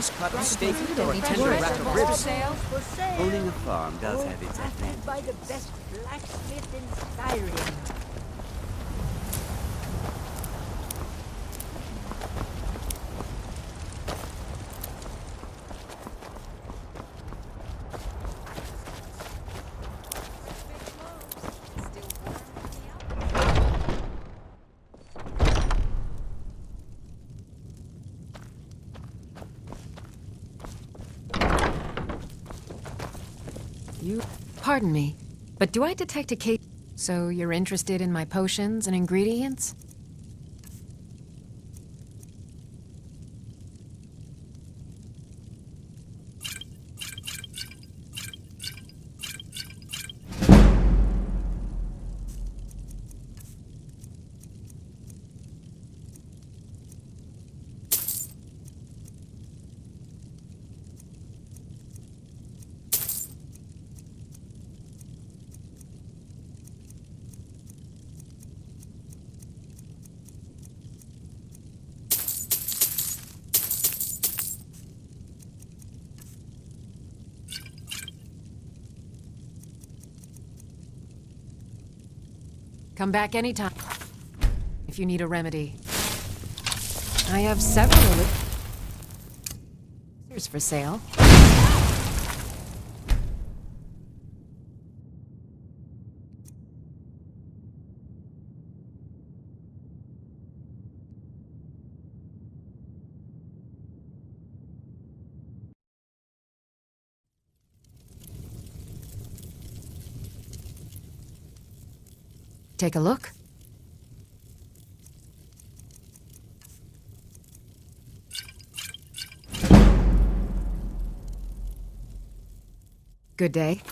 Owning a farm does have its advantages. By the best blacksmith in Skyrim. Pardon me, but do I detect a case? So you're interested in my potions and ingredients? Come back anytime if you need a remedy. I have several elixirs for sale. Take a look. Good day.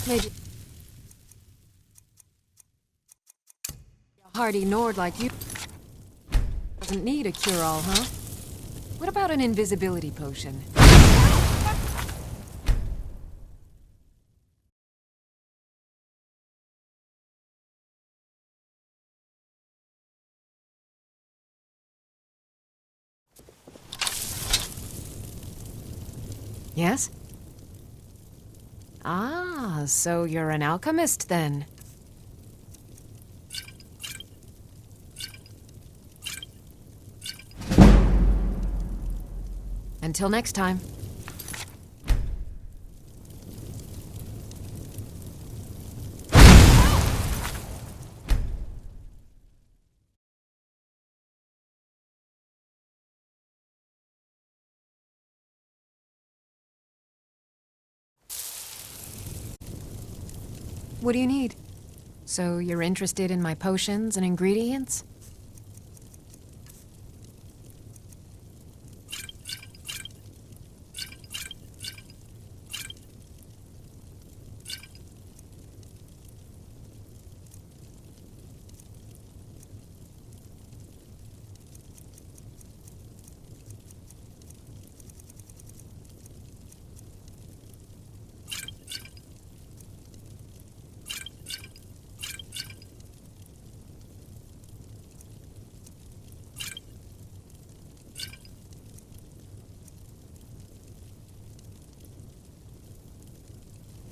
Maybe a hardy Nord like you doesn't need a cure-all, huh? What about an invisibility potion? Yes? Ah, so you're an alchemist then. Until next time. What do you need? So you're interested in my potions and ingredients?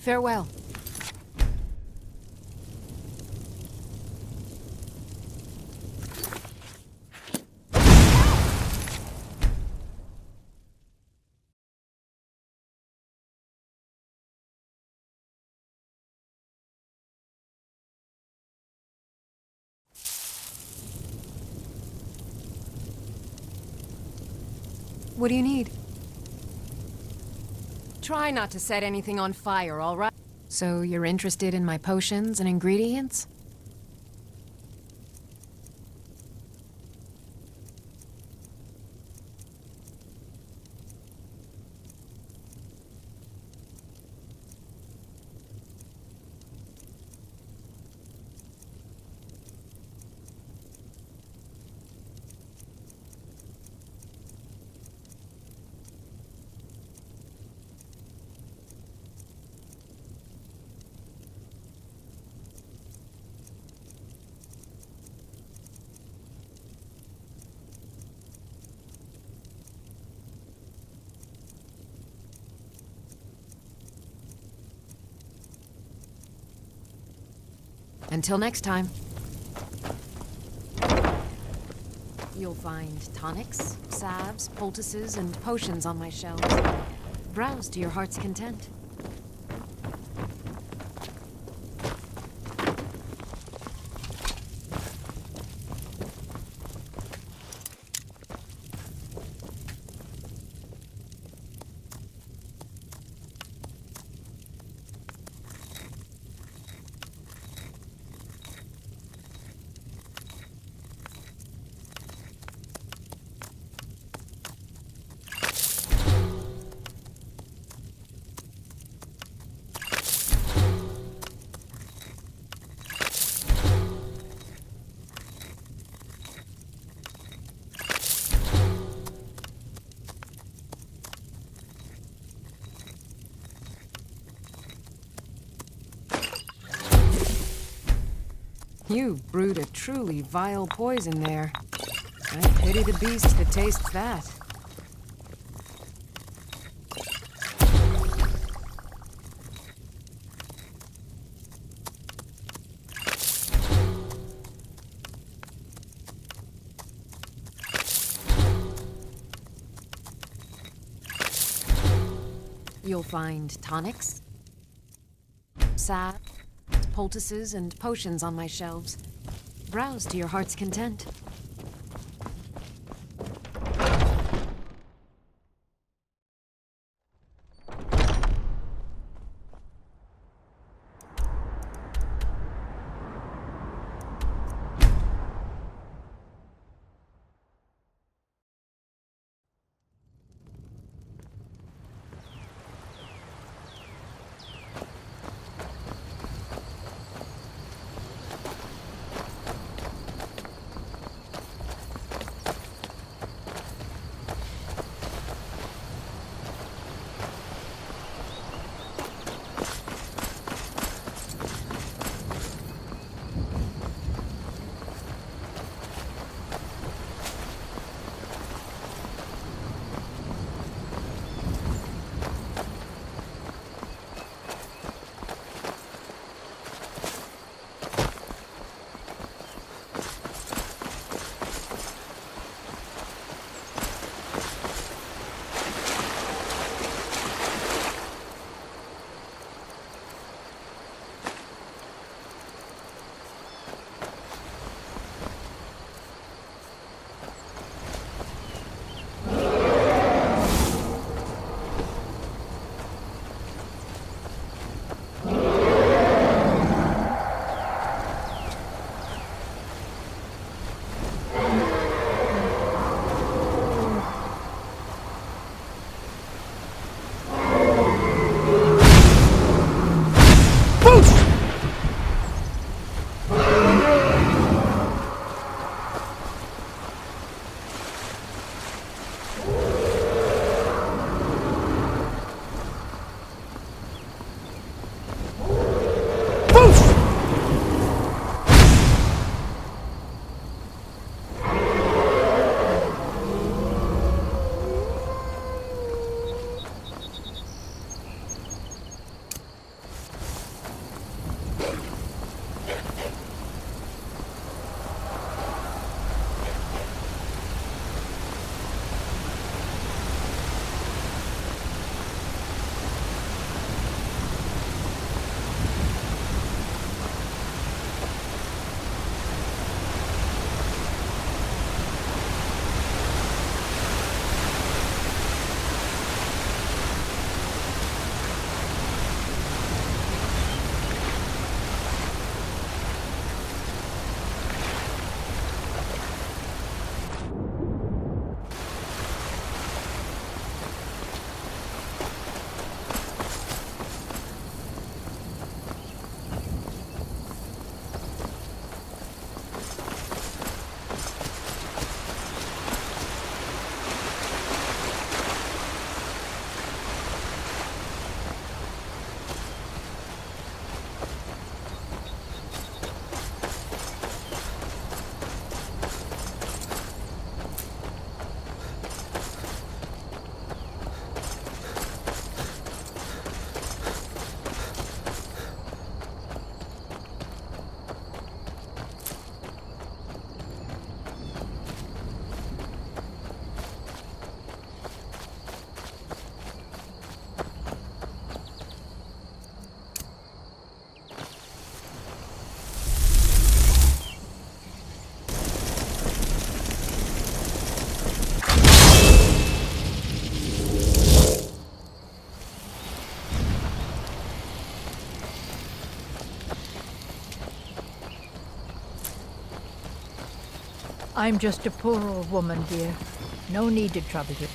Farewell. What do you need? Try not to set anything on fire, all right? So you're interested in my potions and ingredients? Until next time. You'll find tonics, salves, poultices, and potions on my shelves. Browse to your heart's content. You brewed a truly vile poison there. I pity the beast that tastes that. You'll find tonics, salve, poultices, and potions on my shelves. Browse to your heart's content. I'm just a poor old woman, dear. No need to trouble you.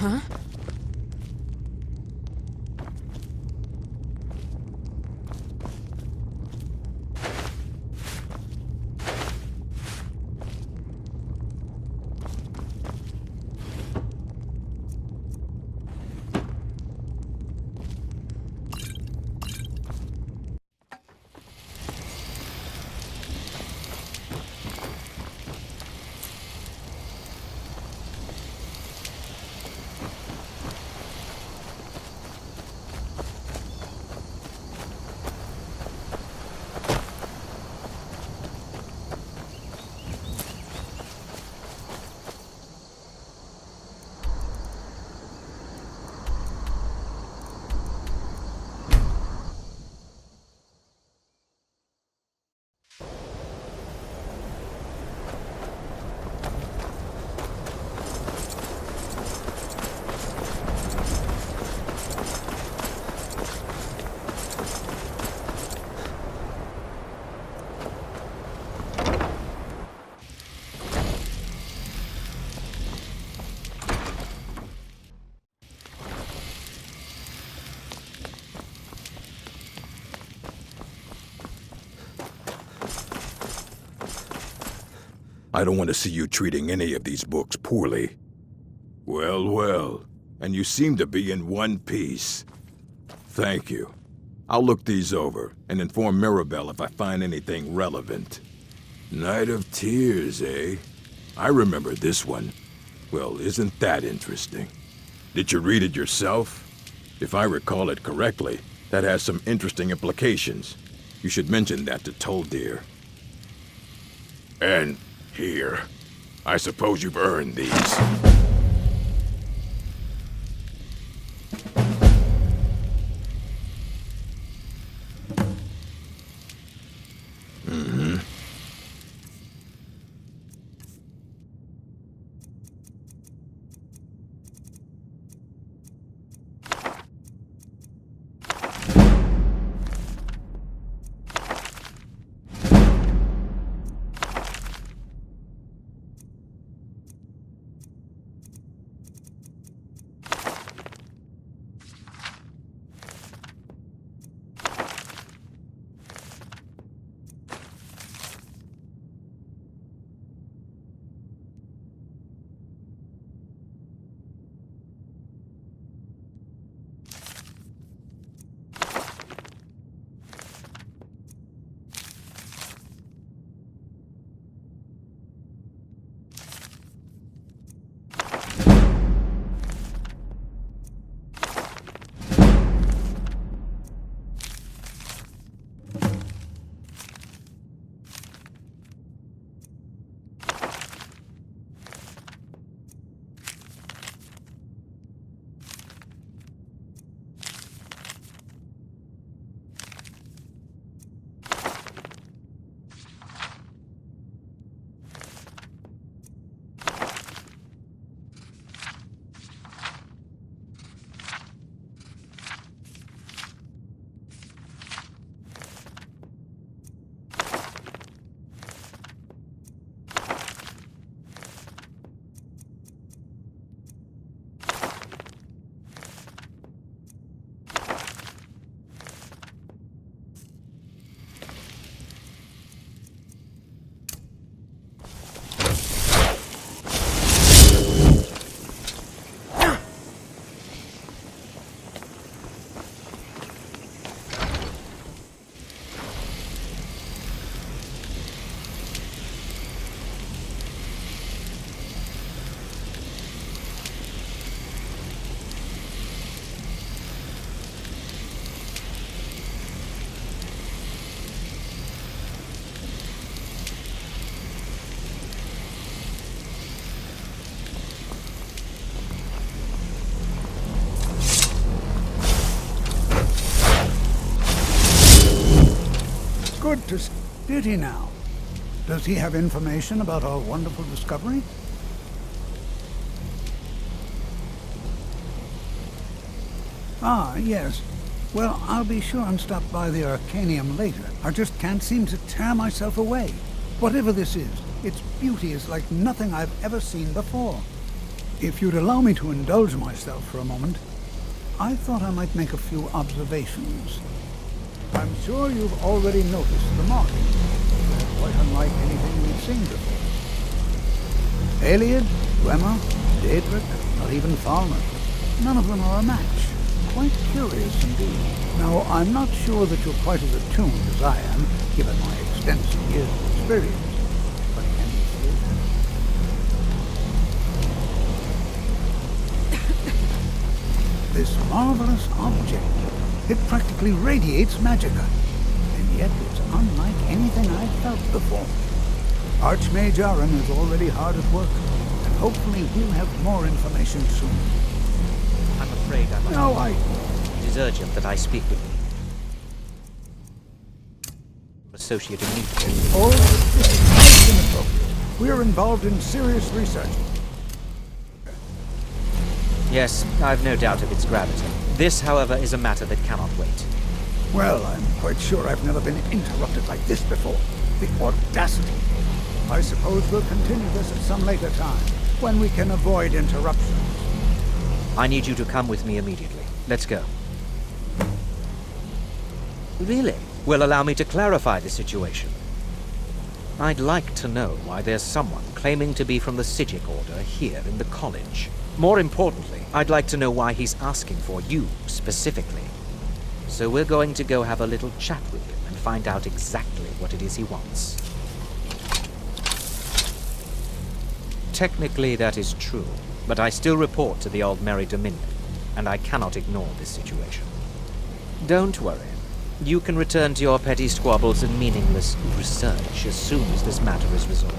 Huh? I don't want to see you treating any of these books poorly. Well, well, and you seem to be in one piece. Thank you. I'll look these over and inform Mirabelle if I find anything relevant. Night of Tears, eh? I remember this one. Well, isn't that interesting? Did you read it yourself? If I recall it correctly, that has some interesting implications. You should mention that to Toldir. And here. I suppose you've earned these. Mm-hmm. Did he now? Does he have information about our wonderful discovery? Ah, yes. Well, I'll be sure and stop by the Arcanium later. I just can't seem to tear myself away. Whatever this is, its beauty is like nothing I've ever seen before. If you'd allow me to indulge myself for a moment, I thought I might make a few observations. I'm sure you've already noticed the markings. They're quite unlike anything we've seen before. Aliad, Dwemer, Daedric, or even Falmer. None of them are a match. Quite curious indeed. Now, I'm not sure that you're quite as attuned as I am, given my extensive years of experience. But can you see it? This marvelous object. It practically radiates magicka. And yet it's unlike anything I've felt before. Archmage Aaron is already hard at work, and hopefully we'll have more information soon. I'm afraid I must... No, It is urgent that I speak with you. Associate immediately. Oh, this is most inappropriate. We're involved in serious research. Yes, I've no doubt of its gravity. This, however, is a matter that cannot wait. Well, I'm quite sure I've never been interrupted like this before. The audacity. I suppose we'll continue this at some later time, when we can avoid interruptions. I need you to come with me immediately. Let's go. Really? Well, allow me to clarify the situation. I'd like to know why there's someone claiming to be from the Psijic Order here in the college. More importantly, I'd like to know why he's asking for you specifically. So we're going to go have a little chat with him and find out exactly what it is he wants. Technically, that is true, but I still report to the Aldmeri Dominion, and I cannot ignore this situation. Don't worry. You can return to your petty squabbles and meaningless research as soon as this matter is resolved.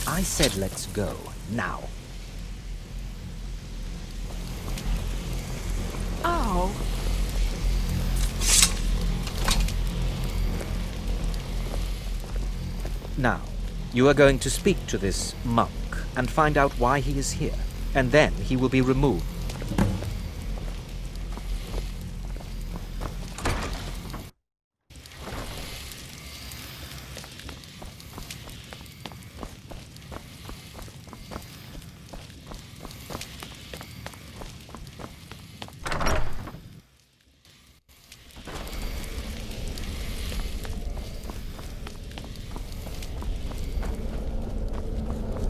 I said let's go, now. Oh. Now, you are going to speak to this monk and find out why he is here, and then he will be removed.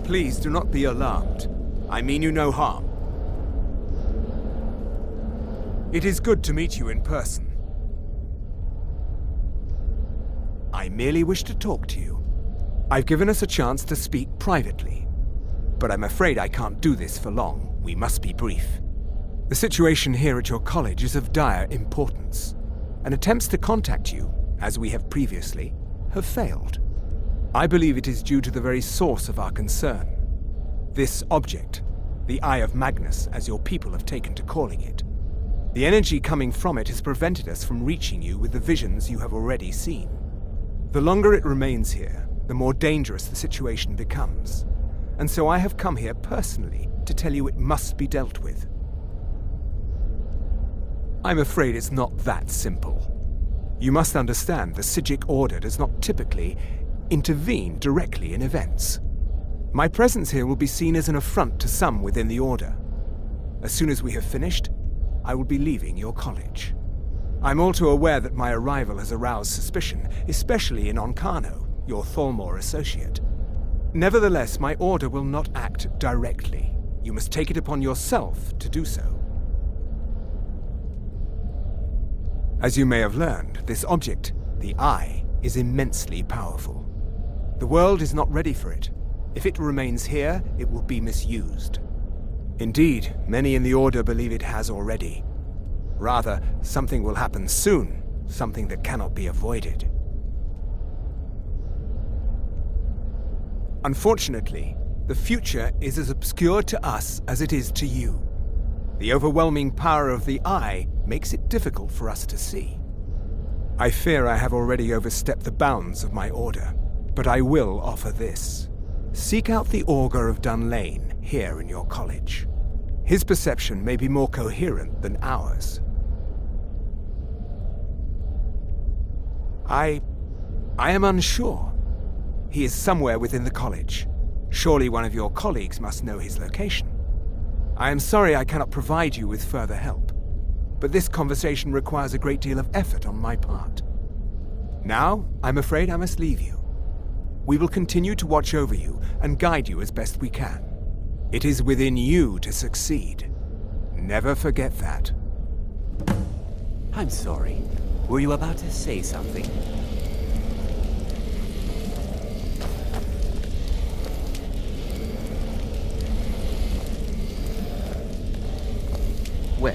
Please do not be alarmed. I mean you no harm. It is good to meet you in person. I merely wish to talk to you. I've given us a chance to speak privately, but I'm afraid I can't do this for long. We must be brief. The situation here at your college is of dire importance, and attempts to contact you, as we have previously, have failed. I believe it is due to the very source of our concern. This object, the Eye of Magnus, as your people have taken to calling it. The energy coming from it has prevented us from reaching you with the visions you have already seen. The longer it remains here, the more dangerous the situation becomes. And so I have come here personally to tell you it must be dealt with. I'm afraid it's not that simple. You must understand the Psijic Order does not typically intervene directly in events. My presence here will be seen as an affront to some within the Order. As soon as we have finished, I will be leaving your college. I'm all too aware that my arrival has aroused suspicion, especially in Onkano, your Thalmor associate. Nevertheless, my Order will not act directly. You must take it upon yourself to do so. As you may have learned, this object, the Eye, is immensely powerful. The world is not ready for it. If it remains here, it will be misused. Indeed, many in the Order believe it has already. Rather, something will happen soon, something that cannot be avoided. Unfortunately, the future is as obscure to us as it is to you. The overwhelming power of the Eye makes it difficult for us to see. I fear I have already overstepped the bounds of my order, but I will offer this. Seek out the Augur of Dunlane here in your college. His perception may be more coherent than ours. I am unsure. He is somewhere within the college. Surely one of your colleagues must know his location. I am sorry I cannot provide you with further help, but this conversation requires a great deal of effort on my part. Now, I'm afraid I must leave you. We will continue to watch over you and guide you as best we can. It is within you to succeed. Never forget that. I'm sorry. Were you about to say something? Well,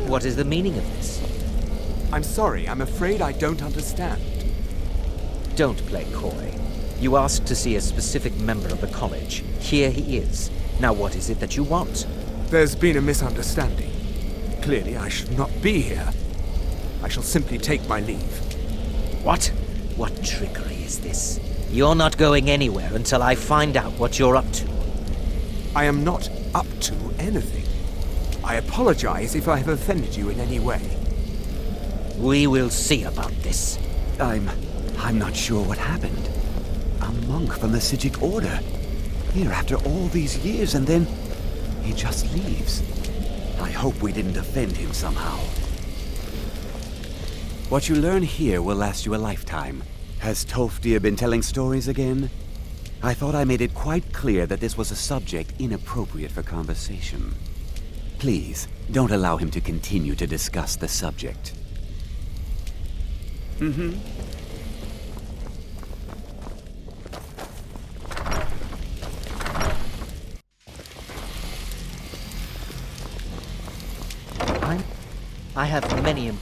what is the meaning of this? I'm sorry, I'm afraid I don't understand. Don't play coy. You asked to see a specific member of the college. Here he is. Now what is it that you want? There's been a misunderstanding. Clearly I should not be here. I shall simply take my leave. What? What trickery is this? You're not going anywhere until I find out what you're up to. I am not up to anything. I apologize if I have offended you in any way. We will see about this. I'm not sure what happened. A monk from the Sijic Order. Here after all these years, and then he just leaves. I hope we didn't offend him somehow. What you learn here will last you a lifetime. Has Tofdir been telling stories again? I thought I made it quite clear that this was a subject inappropriate for conversation. Please, don't allow him to continue to discuss the subject. I have many...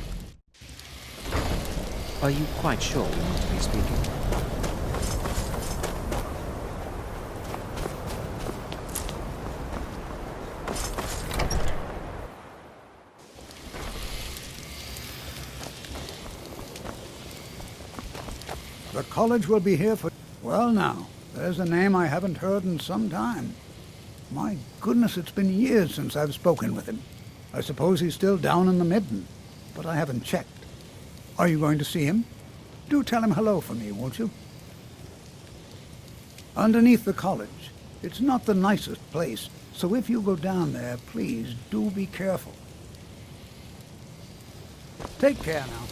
Are you quite sure we need to be speaking? The college will be here for... Well now, there's a name I haven't heard in some time. My goodness, it's been years since I've spoken with him. I suppose he's still down in the Midden, but I haven't checked. Are you going to see him? Do tell him hello for me, won't you? Underneath the college. It's not the nicest place, so if you go down there, please do be careful. Take care now.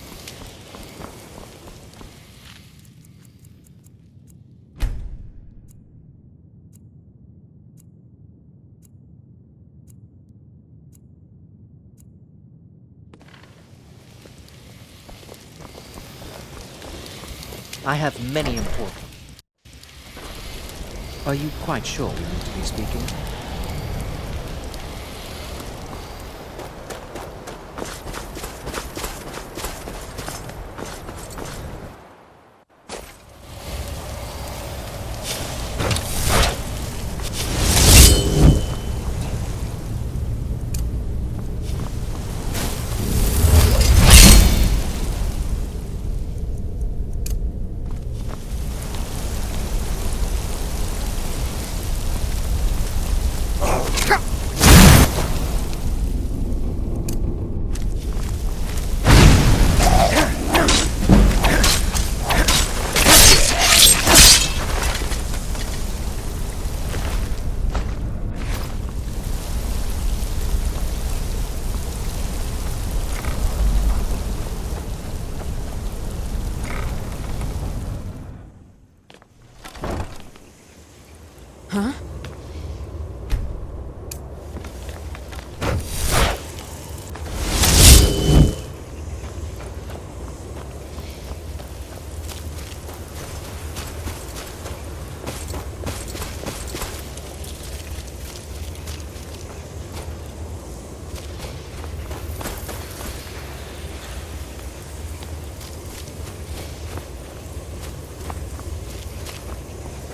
I have many important... Are you quite sure we need to be speaking?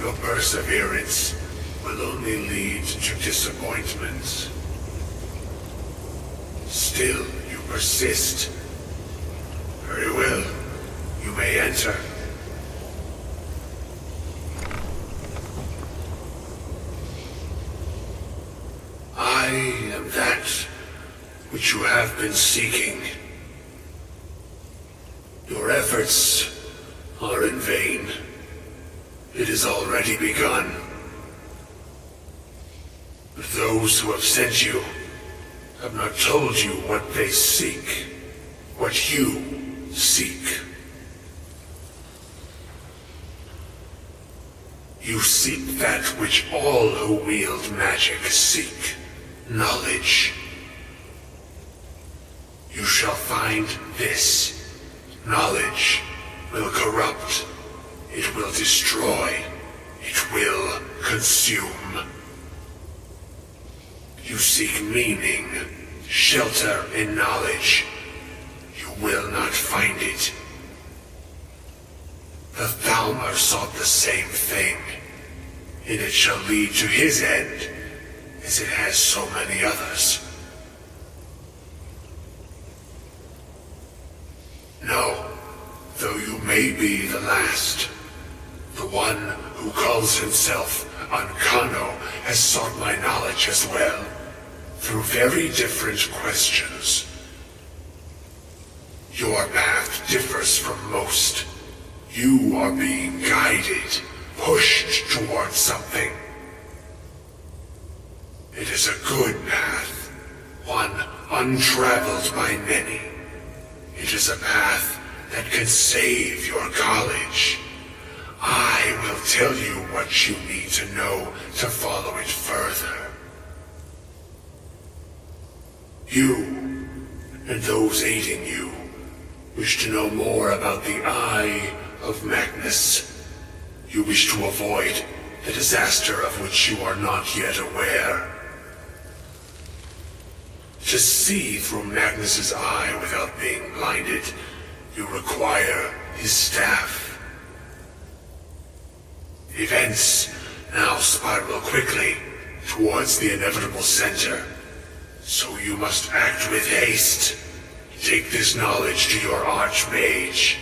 Your perseverance will only lead to disappointments. Still, you persist. Very well. You may enter. I am that which you have been seeking. Your efforts are in vain. It has already begun. But those who have sent you have not told you what they seek, what you seek. You seek that which all who wield magic seek, knowledge. You shall find this. Knowledge will corrupt. It will destroy. It will consume. You seek meaning, shelter in knowledge. You will not find it. The Thalmor sought the same thing, and it shall lead to his end, as it has so many others. No, though you may be the last, the one who calls himself Ancano has sought my knowledge as well, through very different questions. Your path differs from most. You are being guided, pushed towards something. It is a good path, one untraveled by many. It is a path that can save your college. I will tell you what you need to know to follow it further. You, and those aiding you, wish to know more about the Eye of Magnus. You wish to avoid the disaster of which you are not yet aware. To see through Magnus's eye without being blinded, you require his staff. Events now spiral quickly towards the inevitable center, so you must act with haste. Take this knowledge to your Archmage.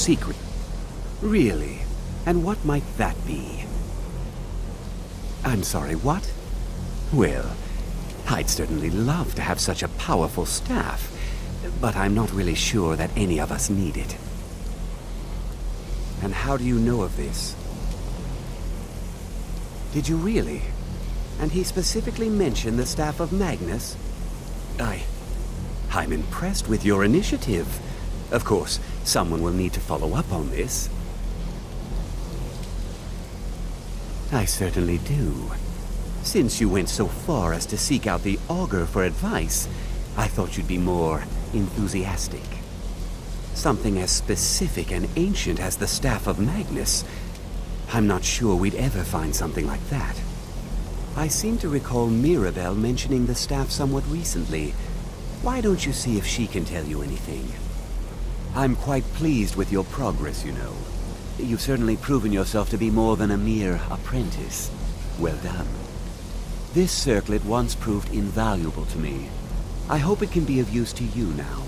secret. Really? And what might that be? I'm sorry, what? Well, I'd certainly love to have such a powerful staff, but I'm not really sure that any of us need it. And how do you know of this? Did you really? And he specifically mentioned the staff of Magnus? I'm impressed with your initiative. Of course, someone will need to follow up on this. I certainly do. Since you went so far as to seek out the Augur for advice, I thought you'd be more enthusiastic. Something as specific and ancient as the Staff of Magnus. I'm not sure we'd ever find something like that. I seem to recall Mirabelle mentioning the staff somewhat recently. Why don't you see if she can tell you anything? I'm quite pleased with your progress, you know. You've certainly proven yourself to be more than a mere apprentice. Well done. This circlet once proved invaluable to me. I hope it can be of use to you now.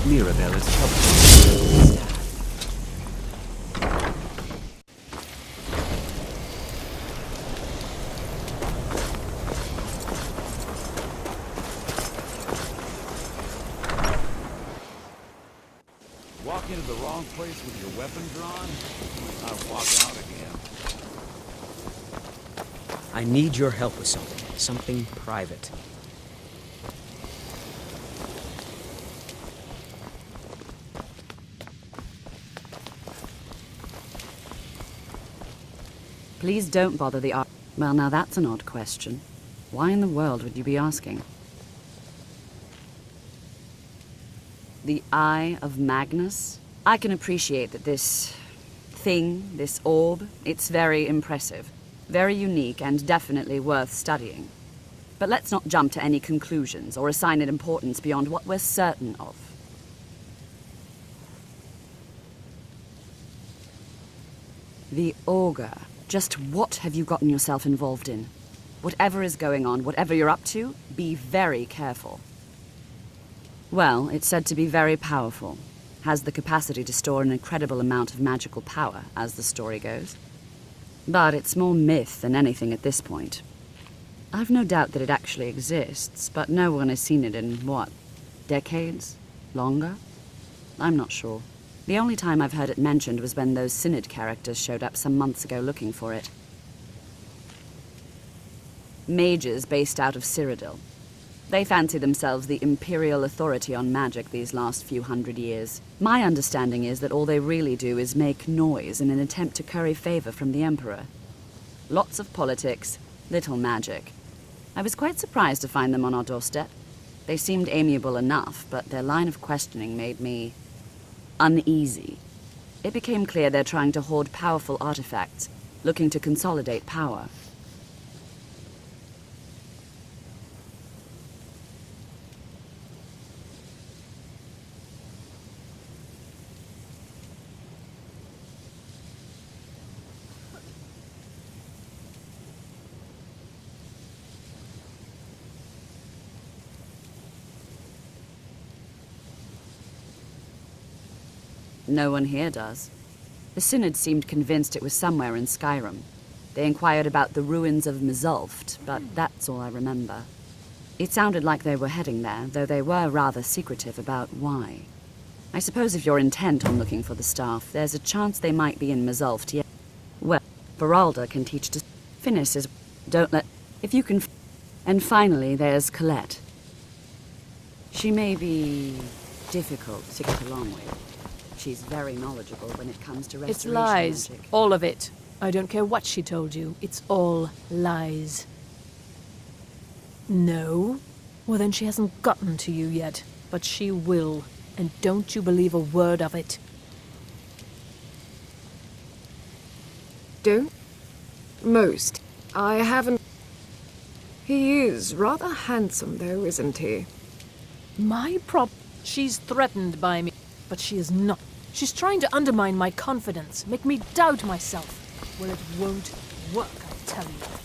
Mirabelle is troubled. Walk into the wrong place with your weapon drawn, I'll walk out again. I need your help with something. Something private. Please don't bother the art. Well, now that's an odd question. Why in the world would you be asking? The Eye of Magnus? I can appreciate that this thing, this orb, it's very impressive, very unique, and definitely worth studying. But let's not jump to any conclusions or assign it importance beyond what we're certain of. The Augur. Just what have you gotten yourself involved in? Whatever is going on, whatever you're up to, be very careful. Well, it's said to be very powerful. Has the capacity to store an incredible amount of magical power, as the story goes. But it's more myth than anything at this point. I've no doubt that it actually exists, but no one has seen it in, what, decades? Longer? I'm not sure. The only time I've heard it mentioned was when those Synod characters showed up some months ago looking for it. Mages based out of Cyrodiil. They fancy themselves the imperial authority on magic these last few hundred years. My understanding is that all they really do is make noise in an attempt to curry favor from the Emperor. Lots of politics, little magic. I was quite surprised to find them on our doorstep. They seemed amiable enough, but their line of questioning made me uneasy. It became clear they're trying to hoard powerful artifacts, looking to consolidate power. No one here does. The Synod seemed convinced it was somewhere in Skyrim. They inquired about the ruins of Mzulft, but that's all I remember. It sounded like they were heading there, though they were rather secretive about why. I suppose if you're intent on looking for the staff, there's a chance they might be in Mzulft yet. Well, Beralda can teach to... Finis is... Don't let... If you can... And finally, there's Colette. She may be difficult to get along with. She's very knowledgeable when it comes to restoration It's lies. magic. All of it. I don't care what she told you. It's all lies. No? Well, then she hasn't gotten to you yet. But she will. And don't you believe a word of it. Don't? Most. I haven't... He is rather handsome, though, isn't he? She's threatened by me, but she is not. She's trying to undermine my confidence, make me doubt myself. Well, it won't work, I tell you.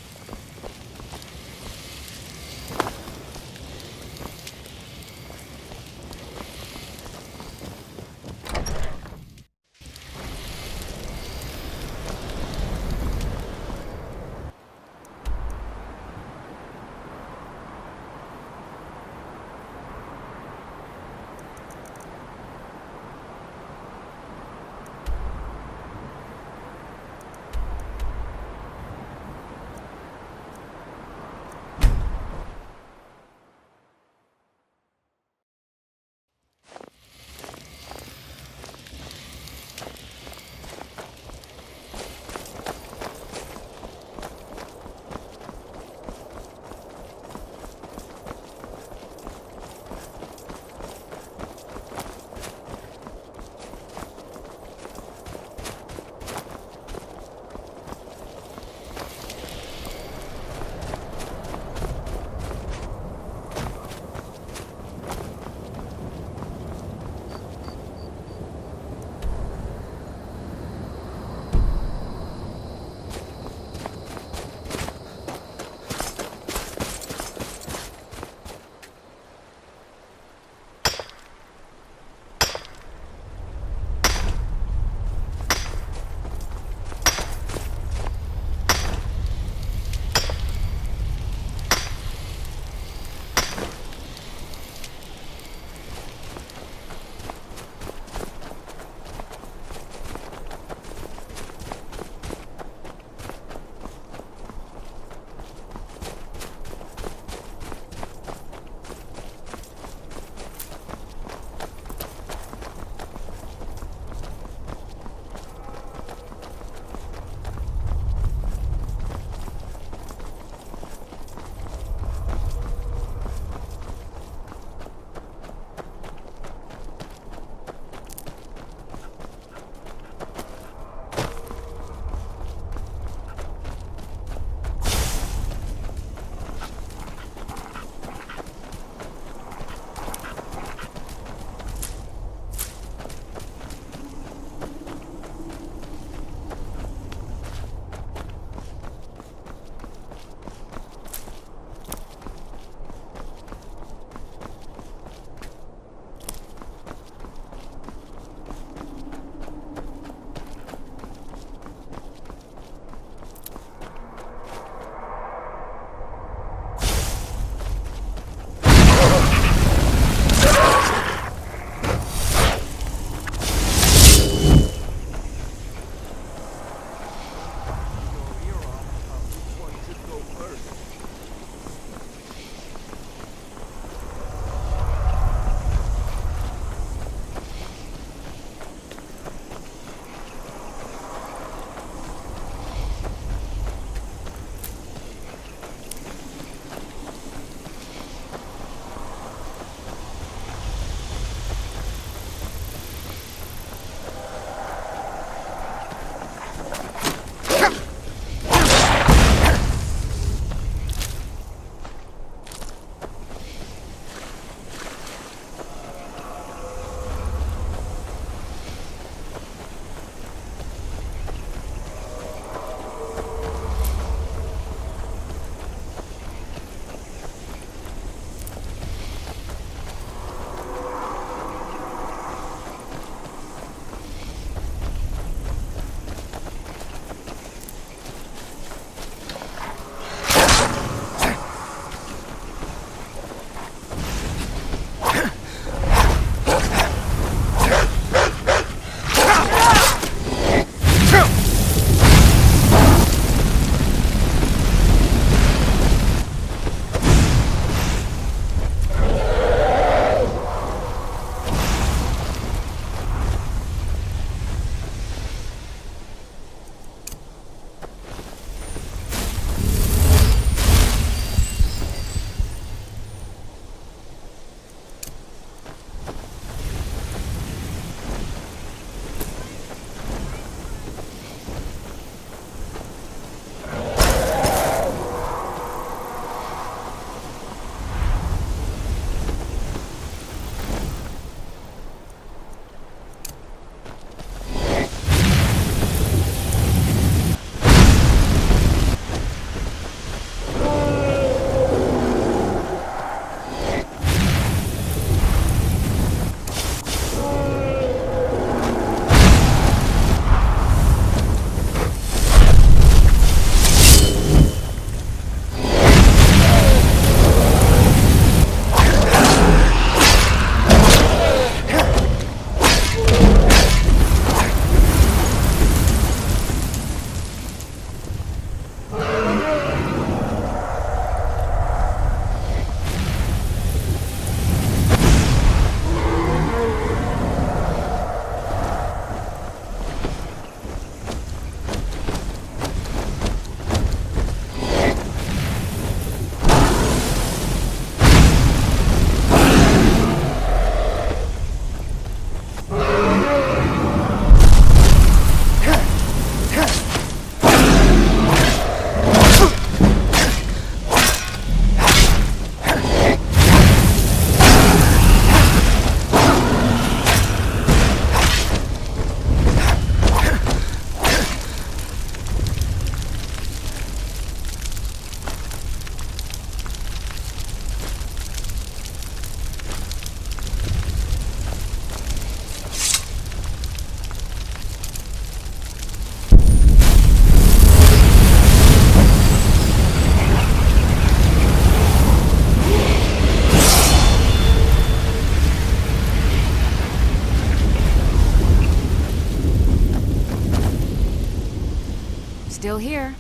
still here.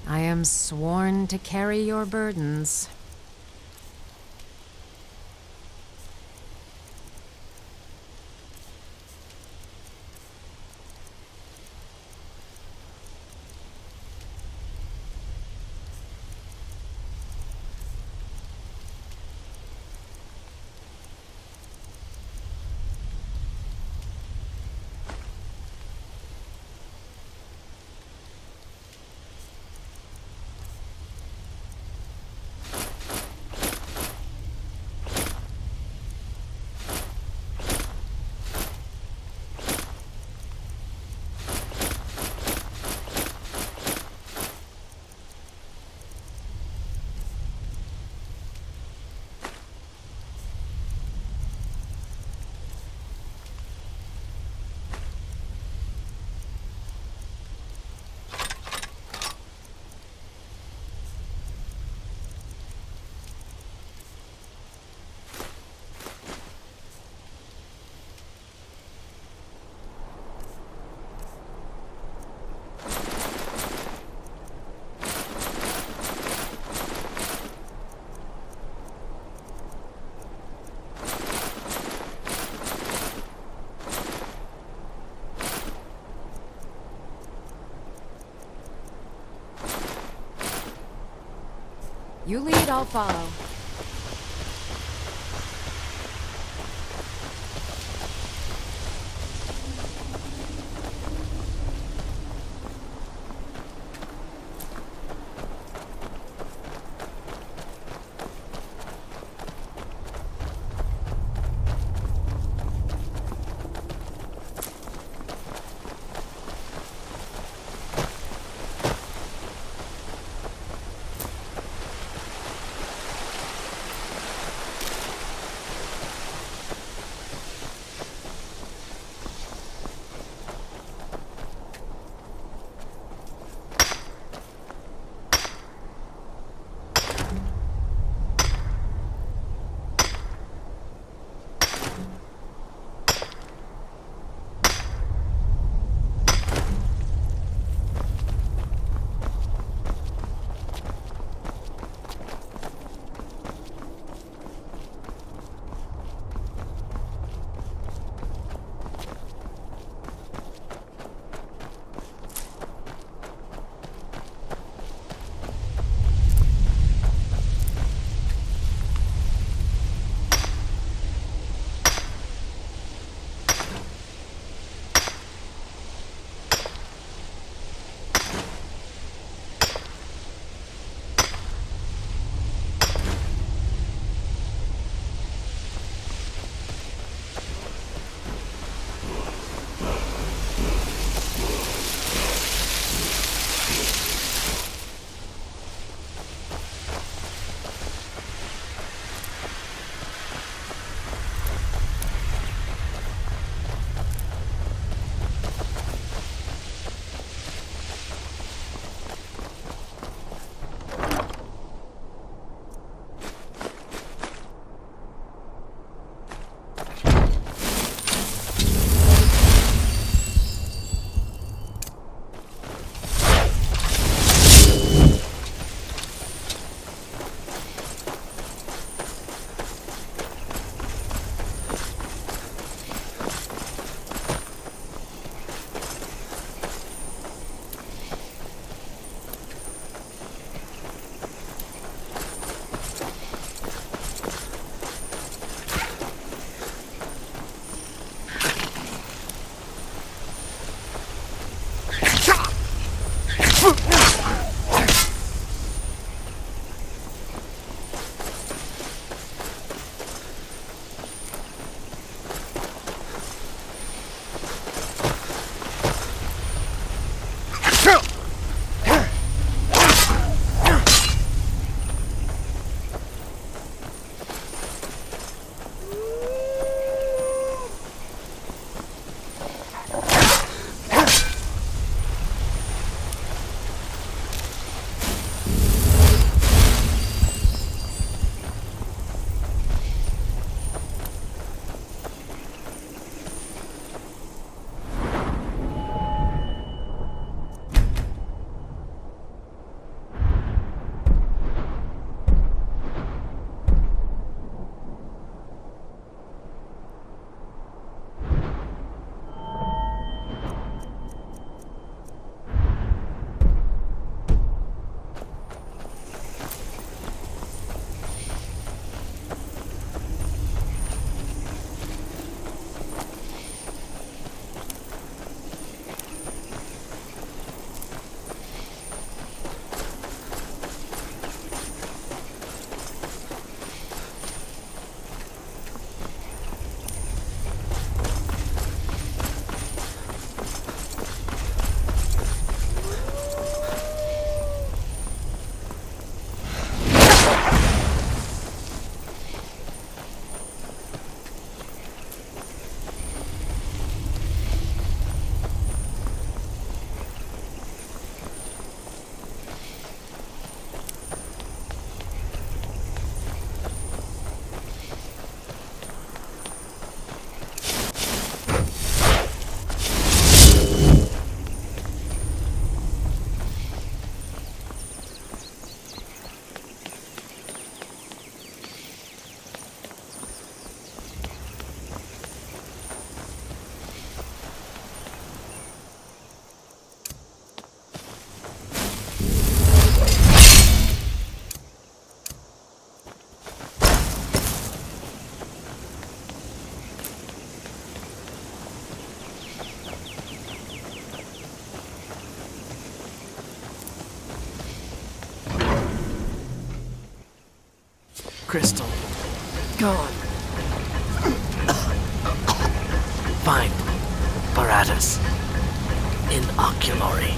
I am sworn to carry your burdens. You lead, I'll follow. Crystal. Gone. Find Baratus in Oculory.